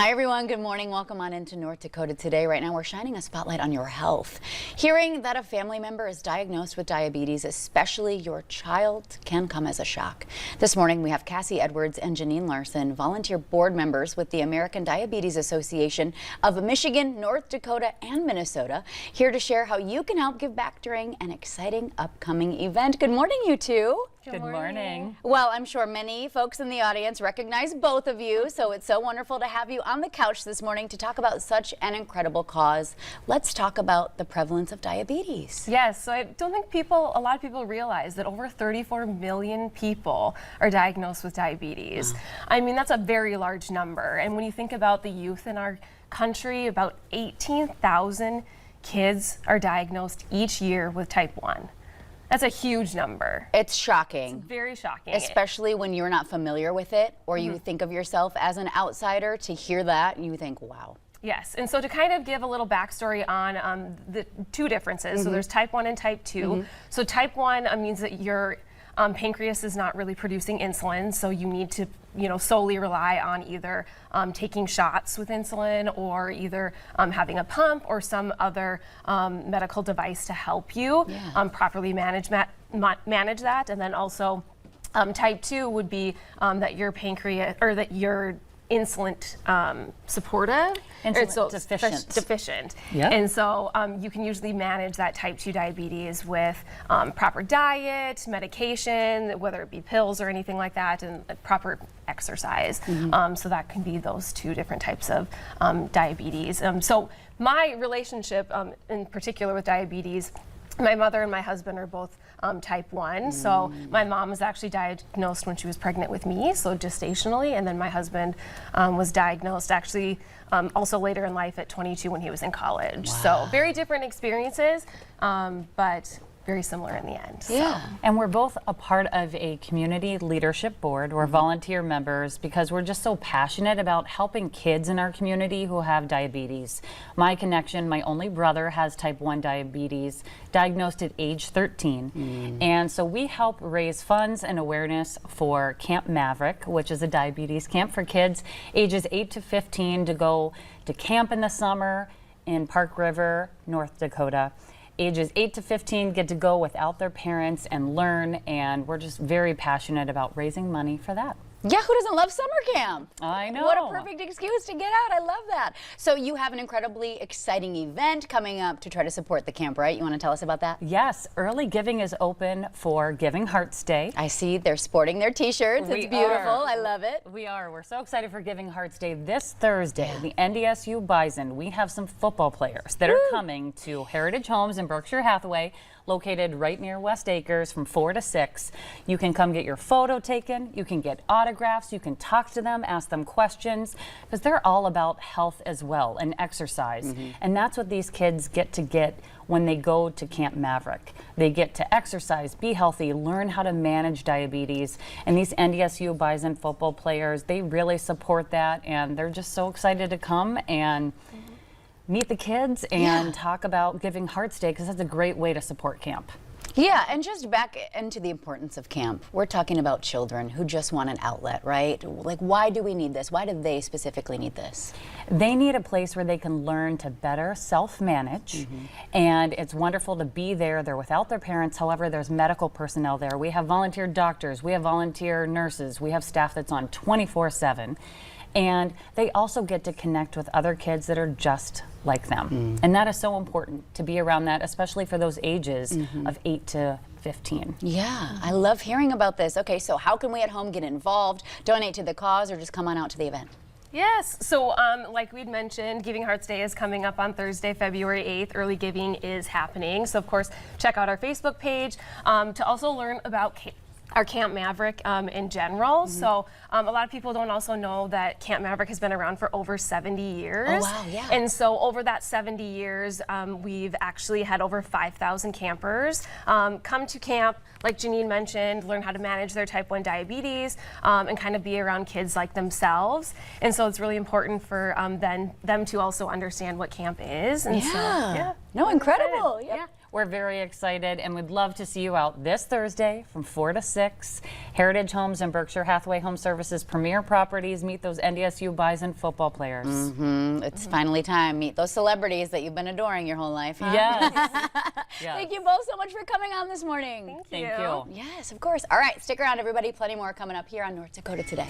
Hi everyone, good morning. Welcome on into North Dakota today. Right now we're shining a spotlight on your health. Hearing that a family member is diagnosed with diabetes, especially your child, can come as a shock. This morning we have Cassie Edwards and Janine Larson, volunteer board members with the American Diabetes Association of Michigan, North Dakota, and Minnesota, here to share how you can help give back during an exciting upcoming event. Good morning, you two. Good morning. Well, I'm sure many folks in the audience recognize both of you, so it's so wonderful to have you on the couch this morning to talk about such an incredible cause. Let's talk about the prevalence of diabetes. Yes, so I don't think a lot of people realize that over 34 million people are diagnosed with diabetes. I mean, that's a very large number. And when you think about the youth in our country, about 18,000 kids are diagnosed each year with type 1. That's a huge number. It's shocking. It's very shocking. Especially when you're not familiar with it, or you think of yourself as an outsider. To hear that, you think, wow. Yes, and so to kind of give a little backstory on the two differences, so there's type 1 and type 2. So type 1 means that your pancreas is not really producing insulin, so you need to solely rely on either taking shots with insulin or either having a pump or some other medical device to help you properly manage that. And then also type 2 would be that your pancreas, or that your insulin supportive, insulin deficient. Yep. And so you can usually manage that type 2 diabetes with proper diet, medication, whether it be pills or anything like that, and proper exercise. So that can be those two different types of diabetes. So my relationship in particular with diabetes, my mother and my husband are both type 1. So my mom was actually diagnosed when she was pregnant with me, so gestationally, and then my husband was diagnosed actually also later in life at 22 when he was in college. So very different experiences, but very similar in the end. Yeah. So. And we're both a part of a community leadership board. We're volunteer members because we're just so passionate about helping kids in our community who have diabetes. My connection, my only brother has type 1 diabetes, diagnosed at age 13. And so we help raise funds and awareness for Camp Maverick, which is a diabetes camp for kids ages 8 to 15 to go to camp in the summer in Park River, North Dakota. Ages 8 to 15 get to go without their parents and learn, and we're just very passionate about raising money for that. Yeah, who doesn't love summer camp? I know. What a perfect excuse to get out. I love that. So you have an incredibly exciting event coming up to try to support the camp, right? You want to tell us about that? Yes, early giving is open for Giving Hearts Day. I see they're sporting their t-shirts. It's beautiful. I love it. We are. We're so excited for Giving Hearts Day this Thursday. The NDSU Bison, we have some football players that are coming to Heritage Homes in Berkshire Hathaway, located right near West Acres from 4 to 6. You can come get your photo taken, you can get autographs, you can talk to them, ask them questions, because they're all about health as well and exercise. And that's what these kids get when they go to Camp Maverick. They get to exercise, be healthy, learn how to manage diabetes. And these NDSU Bison football players, they really support that, and they're just so excited to come and meet the kids and talk about Giving Hearts Day, because that's a great way to support camp. Yeah, and just back into the importance of camp. We're talking about children who just want an outlet, right? Like, why do we need this? Why do they specifically need this? They need a place where they can learn to better self-manage, and it's wonderful to be there. They're without their parents. However, there's medical personnel there. We have volunteer doctors, we have volunteer nurses, we have staff that's on 24/7. And they also get to connect with other kids that are just like them. And that is so important, to be around that, especially for those ages of 8 to 15. Yeah, I love hearing about this. Okay, so how can we at home get involved, donate to the cause, or just come on out to the event? Yes, so like we'd mentioned, Giving Hearts Day is coming up on Thursday, February 8th. Early giving is happening. So of course, check out our Facebook page to also learn about our Camp Maverick in general. So a lot of people don't also know that Camp Maverick has been around for over 70 years. Oh, wow, yeah. And so over that 70 years, we've actually had over 5,000 campers come to camp, like Janine mentioned, learn how to manage their type 1 diabetes and kind of be around kids like themselves. And so it's really important for them to also understand what camp is. And so, No, incredible. Yeah. We're very excited and would love to see you out this Thursday from 4 to 6. Heritage Homes and Berkshire Hathaway Home Services premier properties. Meet those NDSU Bison football players. It's finally time. Meet those celebrities that you've been adoring your whole life. Huh? Yes. Yes. Thank you both so much for coming on this morning. Thank you. Thank you. Yes, of course. All right, stick around, everybody. Plenty more coming up here on North Dakota Today.